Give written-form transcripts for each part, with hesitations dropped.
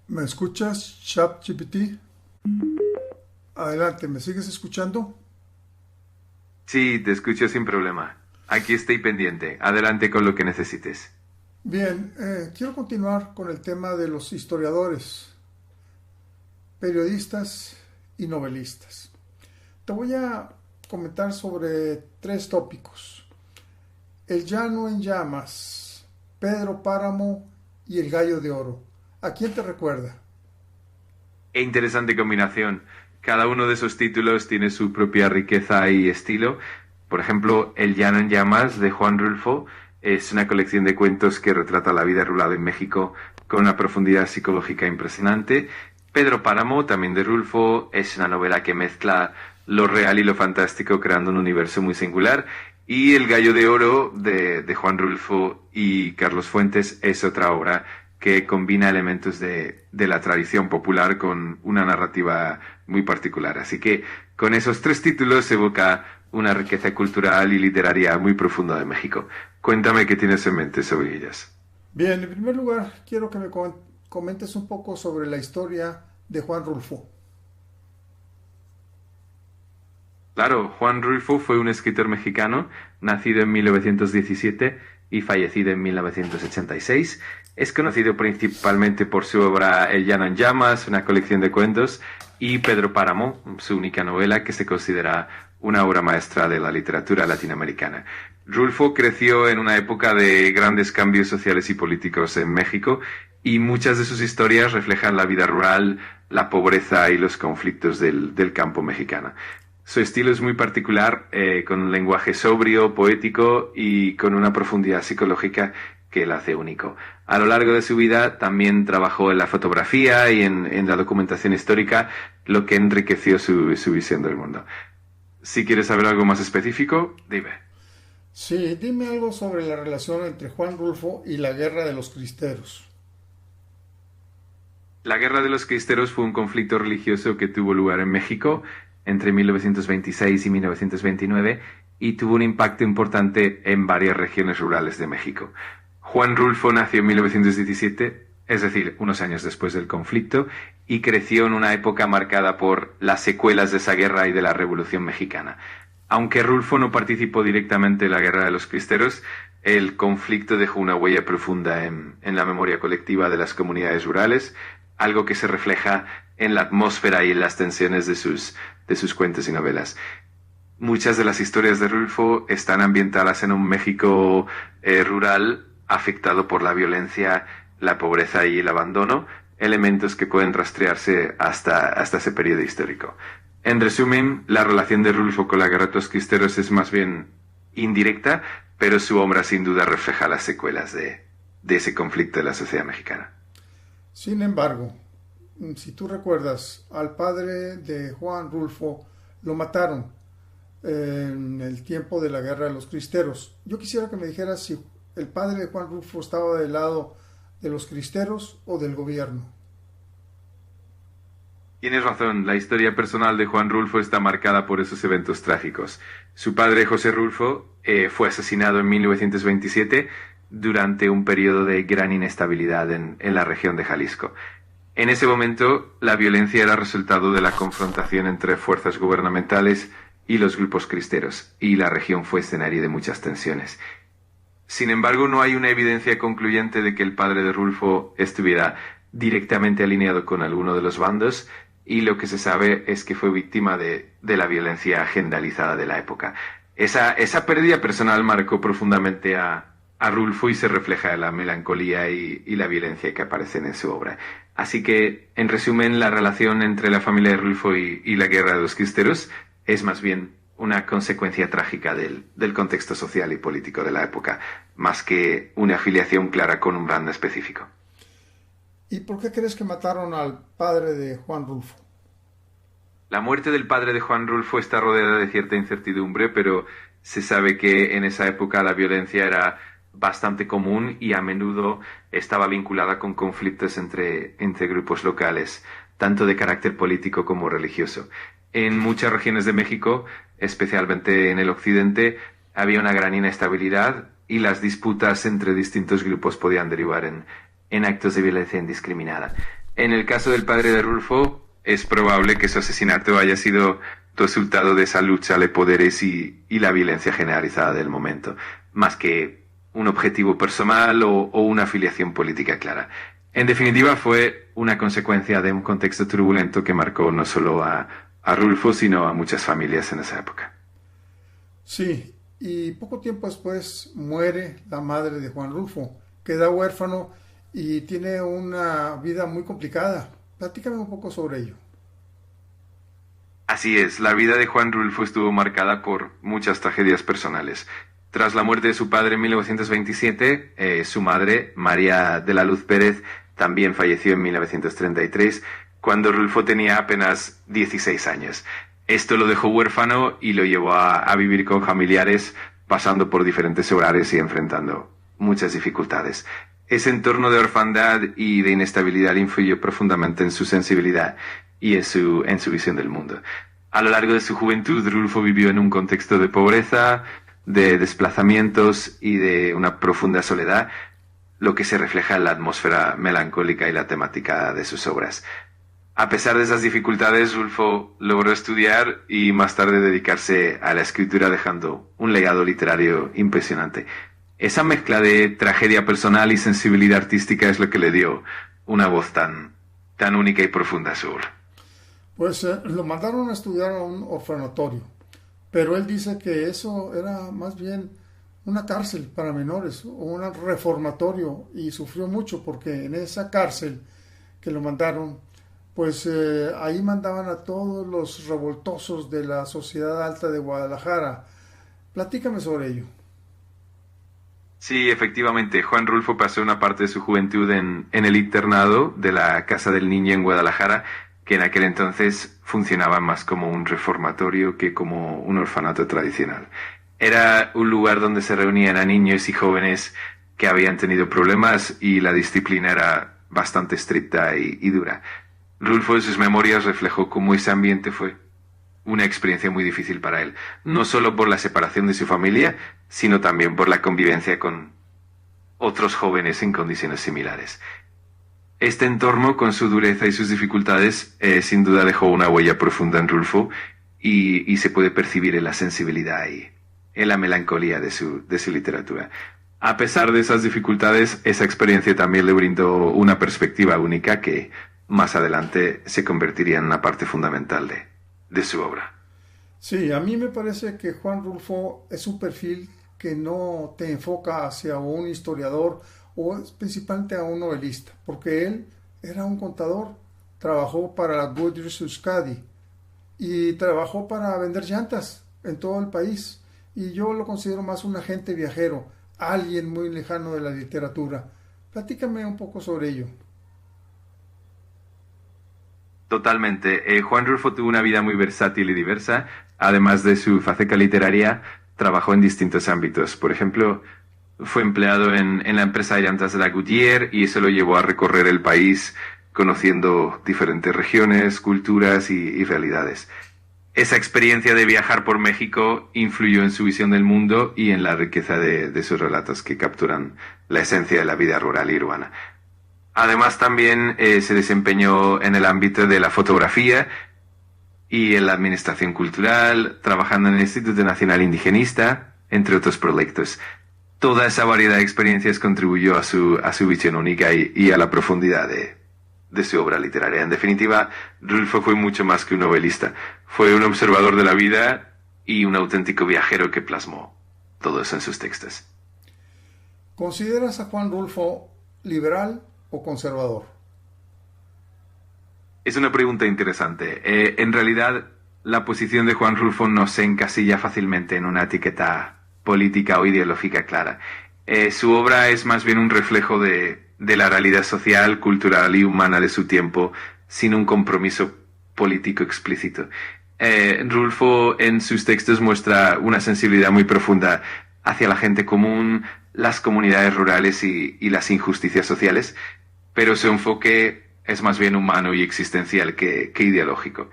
¿Me escuchas, ChatGPT? Adelante, ¿me sigues escuchando? Sí, te escucho sin problema. Aquí estoy pendiente. Adelante con lo que necesites. Bien, quiero continuar con el tema de los historiadores, periodistas y novelistas. Te voy a comentar sobre tres tópicos. El llano en llamas, Pedro Páramo y el gallo de oro. ¿A quién te recuerda? Qué interesante combinación. Cada uno de esos títulos tiene su propia riqueza y estilo. Por ejemplo, El Llano en Llamas de Juan Rulfo es una colección de cuentos que retrata la vida rural en México con una profundidad psicológica impresionante. Pedro Páramo, también de Rulfo, es una novela que mezcla lo real y lo fantástico creando un universo muy singular. Y El Gallo de Oro de Juan Rulfo y Carlos Fuentes es otra obra que combina elementos de la tradición popular con una narrativa muy particular. Así que con esos tres títulos se evoca una riqueza cultural y literaria muy profunda de México. Cuéntame qué tienes en mente sobre ellas. Bien, en primer lugar, quiero que me comentes un poco sobre la historia de Juan Rulfo. Claro, Juan Rulfo fue un escritor mexicano, nacido en 1917 y fallecido en 1986. Es conocido principalmente por su obra El Llano en Llamas, una colección de cuentos, y Pedro Páramo, su única novela que se considera una obra maestra de la literatura latinoamericana. Rulfo creció en una época de grandes cambios sociales y políticos en México y muchas de sus historias reflejan la vida rural, la pobreza y los conflictos del campo mexicano. Su estilo es muy particular, con un lenguaje sobrio, poético y con una profundidad psicológica que la hace único. A lo largo de su vida también trabajó en la fotografía y en la documentación histórica, lo que enriqueció su visión del mundo. Si quieres saber algo más específico, dime. Sí, dime algo sobre la relación entre Juan Rulfo y la Guerra de los Cristeros. La Guerra de los Cristeros fue un conflicto religioso que tuvo lugar en México entre 1926 y 1929 y tuvo un impacto importante en varias regiones rurales de México. Juan Rulfo nació en 1917, es decir, unos años después del conflicto, y creció en una época marcada por las secuelas de esa guerra y de la Revolución Mexicana. Aunque Rulfo no participó directamente en la Guerra de los Cristeros, el conflicto dejó una huella profunda en la memoria colectiva de las comunidades rurales, algo que se refleja en la atmósfera y en las tensiones de sus cuentos y novelas. Muchas de las historias de Rulfo están ambientadas en un México rural afectado por la violencia, la pobreza y el abandono, elementos que pueden rastrearse hasta ese periodo histórico. En resumen, la relación de Rulfo con la Guerra de los Cristeros es más bien indirecta, pero su obra sin duda refleja las secuelas de ese conflicto de la sociedad mexicana. Sin embargo, si tú recuerdas, al padre de Juan Rulfo lo mataron en el tiempo de la Guerra de los Cristeros. Yo quisiera que me dijeras si el padre de Juan Rulfo estaba del lado de los cristeros o del gobierno. Tienes razón, la historia personal de Juan Rulfo está marcada por esos eventos trágicos. Su padre, José Rulfo, fue asesinado en 1927 durante un periodo de gran inestabilidad en la región de Jalisco. En ese momento, la violencia era resultado de la confrontación entre fuerzas gubernamentales y los grupos cristeros, y la región fue escenario de muchas tensiones. Sin embargo, no hay una evidencia concluyente de que el padre de Rulfo estuviera directamente alineado con alguno de los bandos, y lo que se sabe es que fue víctima de la violencia generalizada de la época. Esa pérdida personal marcó profundamente a Rulfo y se refleja en la melancolía y la violencia que aparecen en su obra. Así que, en resumen, la relación entre la familia de Rulfo y la Guerra de los Cristeros es más bien una consecuencia trágica del contexto social y político de la época, más que una afiliación clara con un bando específico. ¿Y por qué crees que mataron al padre de Juan Rulfo? La muerte del padre de Juan Rulfo está rodeada de cierta incertidumbre, pero se sabe que en esa época la violencia era bastante común y a menudo estaba vinculada con conflictos entre grupos locales, tanto de carácter político como religioso. En muchas regiones de México, especialmente en el occidente, había una gran inestabilidad y las disputas entre distintos grupos podían derivar en actos de violencia indiscriminada. En el caso del padre de Rulfo, es probable que su asesinato haya sido resultado de esa lucha de poderes y la violencia generalizada del momento, más que un objetivo personal o una afiliación política clara. En definitiva, fue una consecuencia de un contexto turbulento que marcó no solo a Rulfo, sino a muchas familias en esa época. Sí, y poco tiempo después muere la madre de Juan Rulfo, queda huérfano y tiene una vida muy complicada. Platícame un poco sobre ello. Así es, la vida de Juan Rulfo estuvo marcada por muchas tragedias personales. Tras la muerte de su padre en 1927, su madre, María de la Luz Pérez, también falleció en 1933, cuando Rulfo tenía apenas 16 años. Esto lo dejó huérfano y lo llevó a vivir con familiares, pasando por diferentes hogares y enfrentando muchas dificultades. Ese entorno de orfandad y de inestabilidad influyó profundamente en su sensibilidad y en su visión del mundo. A lo largo de su juventud, Rulfo vivió en un contexto de pobreza, de desplazamientos y de una profunda soledad, lo que se refleja en la atmósfera melancólica y la temática de sus obras. A pesar de esas dificultades, Rulfo logró estudiar y más tarde dedicarse a la escritura, dejando un legado literario impresionante. Esa mezcla de tragedia personal y sensibilidad artística es lo que le dio una voz tan única y profunda a su obra. Pues lo mandaron a estudiar a un orfanatorio, pero él dice que eso era más bien una cárcel para menores, o un reformatorio, y sufrió mucho porque en esa cárcel que lo mandaron, pues ahí mandaban a todos los revoltosos de la sociedad alta de Guadalajara. Platícame sobre ello. Sí, efectivamente, Juan Rulfo pasó una parte de su juventud en el internado de la Casa del Niño en Guadalajara, que en aquel entonces funcionaba más como un reformatorio que como un orfanato tradicional. Era un lugar donde se reunían a niños y jóvenes que habían tenido problemas y la disciplina era bastante estricta y dura. Rulfo en sus memorias reflejó cómo ese ambiente fue una experiencia muy difícil para él, no solo por la separación de su familia, sino también por la convivencia con otros jóvenes en condiciones similares. Este entorno, con su dureza y sus dificultades, sin duda dejó una huella profunda en Rulfo y se puede percibir en la sensibilidad y en la melancolía de su literatura. A pesar de esas dificultades, esa experiencia también le brindó una perspectiva única que más adelante se convertiría en una parte fundamental de su obra. Sí, a mí me parece que Juan Rulfo es un perfil que no te enfoca hacia un historiador o principalmente a un novelista, porque él era un contador, trabajó para la Goodyear Euskadi y trabajó para vender llantas en todo el país, y yo lo considero más un agente viajero, alguien muy lejano de la literatura. Platícame un poco sobre ello. Totalmente. Juan Rulfo tuvo una vida muy versátil y diversa. Además de su faceta literaria, trabajó en distintos ámbitos. Por ejemplo, fue empleado en la empresa de llantas de la Goodyear y eso lo llevó a recorrer el país conociendo diferentes regiones, culturas y realidades. Esa experiencia de viajar por México influyó en su visión del mundo y en la riqueza de sus relatos que capturan la esencia de la vida rural y urbana. Además, también se desempeñó en el ámbito de la fotografía y en la administración cultural, trabajando en el Instituto Nacional Indigenista, entre otros proyectos. Toda esa variedad de experiencias contribuyó a su visión única y a la profundidad de su obra literaria. En definitiva, Rulfo fue mucho más que un novelista. Fue un observador de la vida y un auténtico viajero que plasmó todo eso en sus textos. ¿Consideras a Juan Rulfo liberal o conservador? Es una pregunta interesante. En realidad, la posición de Juan Rulfo no se encasilla fácilmente en una etiqueta política o ideológica clara. Su obra es más bien un reflejo de la realidad social, cultural y humana de su tiempo, sin un compromiso político explícito. Rulfo en sus textos muestra una sensibilidad muy profunda hacia la gente común, las comunidades rurales y las injusticias sociales, pero su enfoque es más bien humano y existencial que ideológico.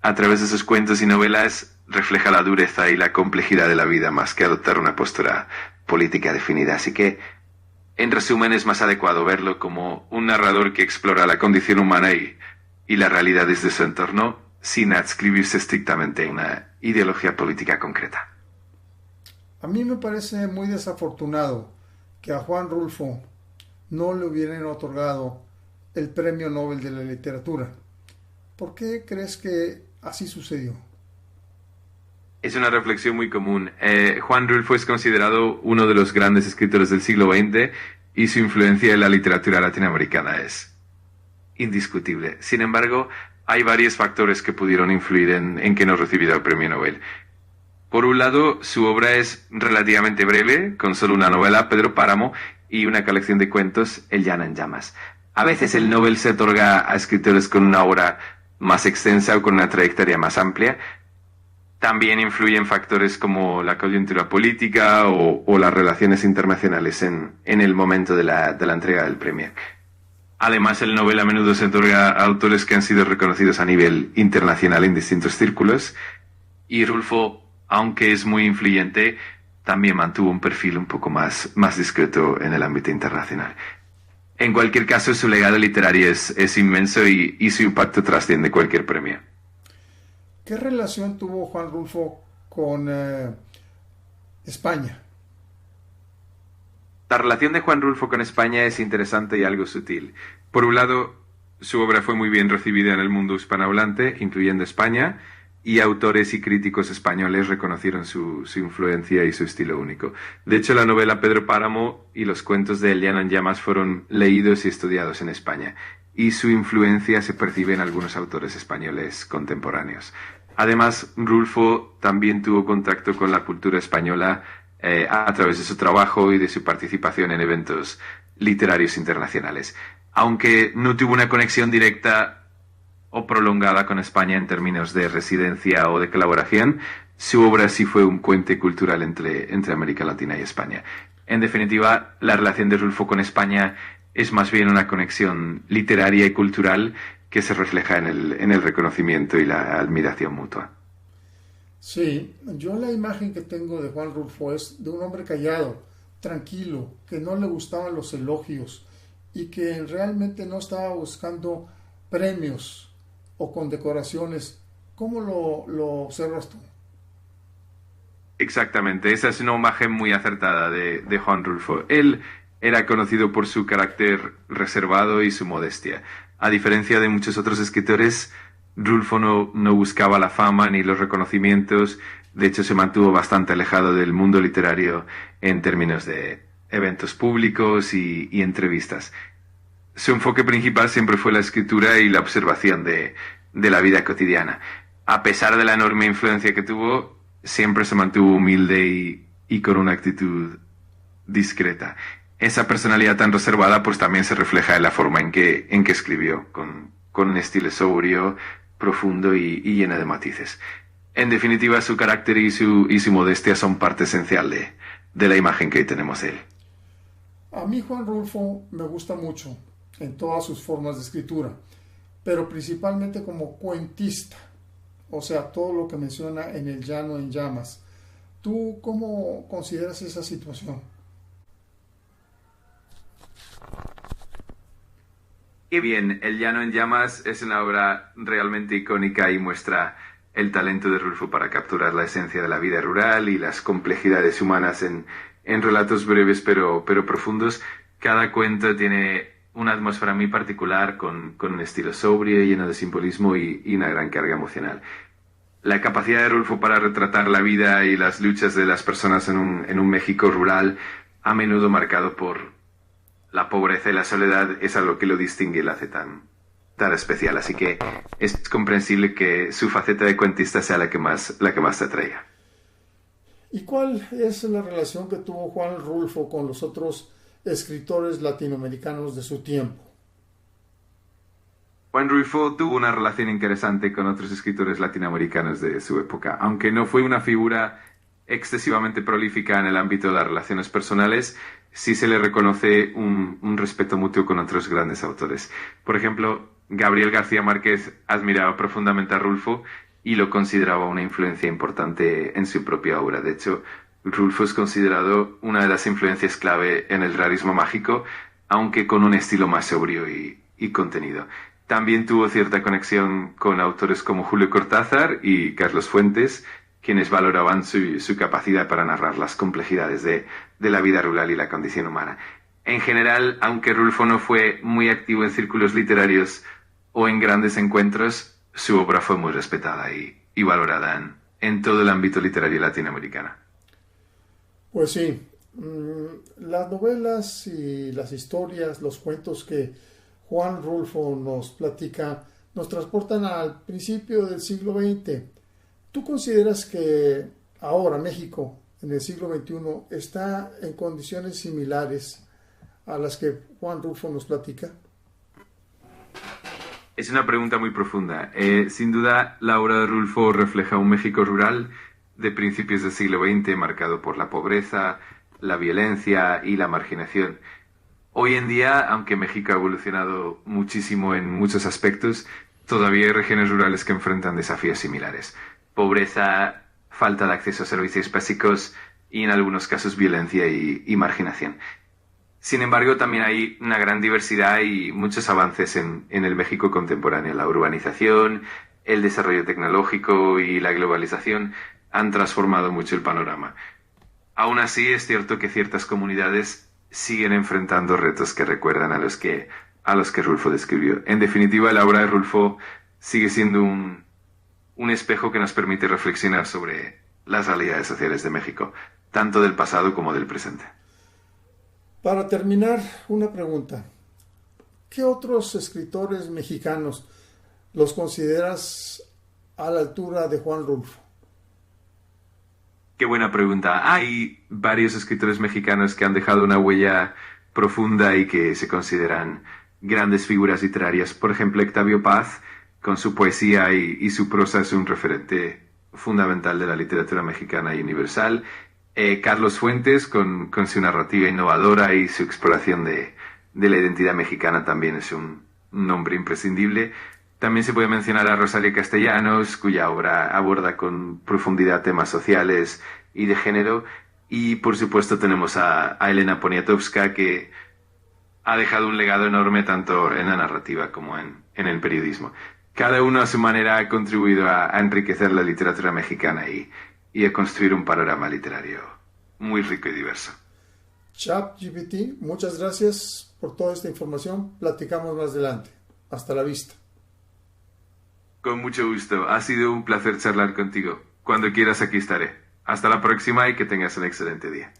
A través de sus cuentos y novelas refleja la dureza y la complejidad de la vida más que adoptar una postura política definida. Así que En resumen, es más adecuado verlo como un narrador que explora la condición humana y las realidades de su entorno sin adscribirse estrictamente a una ideología política concreta. A mí me parece muy desafortunado que a Juan Rulfo no le hubieran otorgado el Premio Nobel de la Literatura. ¿Por qué crees que así sucedió? Es una reflexión muy común. Juan Rulfo es considerado uno de los grandes escritores del siglo XX y su influencia en la literatura latinoamericana es indiscutible. Sin embargo, hay varios factores que pudieron influir en que no recibiera el premio Nobel. Por un lado, su obra es relativamente breve, con solo una novela, Pedro Páramo, y una colección de cuentos, El llano en llamas. A veces el Nobel se otorga a escritores con una obra más extensa o con una trayectoria más amplia. También influyen factores como la coyuntura política o las relaciones internacionales en el momento de la entrega del premio. Además, el Nobel a menudo se otorga a autores que han sido reconocidos a nivel internacional en distintos círculos, y Rulfo, aunque es muy influyente, también mantuvo un perfil un poco más discreto en el ámbito internacional. En cualquier caso, su legado literario es inmenso y su impacto trasciende cualquier premio. ¿Qué relación tuvo Juan Rulfo con España? La relación de Juan Rulfo con España es interesante y algo sutil. Por un lado, su obra fue muy bien recibida en el mundo hispanohablante, incluyendo España, y autores y críticos españoles reconocieron su influencia y su estilo único. De hecho, la novela Pedro Páramo y los cuentos de El llano en llamas fueron leídos y estudiados en España, y su influencia se percibe en algunos autores españoles contemporáneos. Además, Rulfo también tuvo contacto con la cultura española a través de su trabajo y de su participación en eventos literarios internacionales. Aunque no tuvo una conexión directa o prolongada con España en términos de residencia o de colaboración, su obra sí fue un puente cultural entre América Latina y España. En definitiva, la relación de Rulfo con España es más bien una conexión literaria y cultural que se refleja en el reconocimiento y la admiración mutua. Sí, yo la imagen que tengo de Juan Rulfo es de un hombre callado, tranquilo, que no le gustaban los elogios y que realmente no estaba buscando premios o condecoraciones. ¿Cómo lo observas tú? Exactamente, esa es una imagen muy acertada de Juan Rulfo. Él era conocido por su carácter reservado y su modestia. A diferencia de muchos otros escritores, Rulfo no buscaba la fama ni los reconocimientos. De hecho, se mantuvo bastante alejado del mundo literario en términos de eventos públicos y entrevistas. Su enfoque principal siempre fue la escritura y la observación de la vida cotidiana. A pesar de la enorme influencia que tuvo, siempre se mantuvo humilde y con una actitud discreta. Esa personalidad tan reservada pues también se refleja en la forma en que escribió, con un estilo sobrio, profundo y lleno de matices. En definitiva, su carácter y su modestia son parte esencial de la imagen que hoy tenemos de él. A mí Juan Rulfo me gusta mucho en todas sus formas de escritura, pero principalmente como cuentista, o sea, todo lo que menciona en El llano en llamas. ¿Tú cómo consideras esa situación? Y bien, El llano en llamas es una obra realmente icónica y muestra el talento de Rulfo para capturar la esencia de la vida rural y las complejidades humanas en relatos breves pero profundos. Cada cuento tiene una atmósfera muy particular con un estilo sobrio, lleno de simbolismo y una gran carga emocional. La capacidad de Rulfo para retratar la vida y las luchas de las personas en un México rural, a menudo marcado por la pobreza y la soledad, es algo que lo distingue y lo hace tan especial. Así que es comprensible que su faceta de cuentista sea la que más te atraiga. ¿Y cuál es la relación que tuvo Juan Rulfo con los otros escritores latinoamericanos de su tiempo? Juan Rulfo tuvo una relación interesante con otros escritores latinoamericanos de su época. Aunque no fue una figura excesivamente prolífica en el ámbito de las relaciones personales, sí se le reconoce un respeto mutuo con otros grandes autores. Por ejemplo, Gabriel García Márquez admiraba profundamente a Rulfo y lo consideraba una influencia importante en su propia obra. De hecho, Rulfo es considerado una de las influencias clave en el realismo mágico, aunque con un estilo más sobrio y contenido. También tuvo cierta conexión con autores como Julio Cortázar y Carlos Fuentes, quienes valoraban su capacidad para narrar las complejidades de la vida rural y la condición humana. En general, aunque Rulfo no fue muy activo en círculos literarios o en grandes encuentros, su obra fue muy respetada y valorada en todo el ámbito literario latinoamericano. Pues sí, las novelas y las historias, los cuentos que Juan Rulfo nos platica, nos transportan al principio del siglo XX. ¿Tú consideras que ahora México, en el siglo XXI, está en condiciones similares a las que Juan Rulfo nos platica? Es una pregunta muy profunda. Sin duda, la obra de Rulfo refleja un México rural de principios del siglo XX marcado por la pobreza, la violencia y la marginación. Hoy en día, aunque México ha evolucionado muchísimo en muchos aspectos, todavía hay regiones rurales que enfrentan desafíos similares. Pobreza, falta de acceso a servicios básicos y en algunos casos violencia y marginación. Sin embargo, también hay una gran diversidad y muchos avances en el México contemporáneo. La urbanización, el desarrollo tecnológico y la globalización han transformado mucho el panorama. Aún así, es cierto que ciertas comunidades siguen enfrentando retos que recuerdan a los que Rulfo describió. En definitiva, la obra de Rulfo sigue siendo un espejo que nos permite reflexionar sobre las realidades sociales de México, tanto del pasado como del presente. Para terminar, una pregunta. ¿Qué otros escritores mexicanos los consideras a la altura de Juan Rulfo? Qué buena pregunta. Hay varios escritores mexicanos que han dejado una huella profunda y que se consideran grandes figuras literarias. Por ejemplo, Octavio Paz, con su poesía y su prosa, es un referente fundamental de la literatura mexicana y universal. Carlos Fuentes, con su narrativa innovadora y su exploración de la identidad mexicana, también es un nombre imprescindible. También se puede mencionar a Rosario Castellanos, cuya obra aborda con profundidad temas sociales y de género. Y, por supuesto, tenemos a Elena Poniatowska, que ha dejado un legado enorme tanto en la narrativa como en el periodismo. Cada uno a su manera ha contribuido a enriquecer la literatura mexicana y a construir un panorama literario muy rico y diverso. ChatGPT, muchas gracias por toda esta información. Platicamos más adelante. Hasta la vista. Con mucho gusto. Ha sido un placer charlar contigo. Cuando quieras aquí estaré. Hasta la próxima y que tengas un excelente día.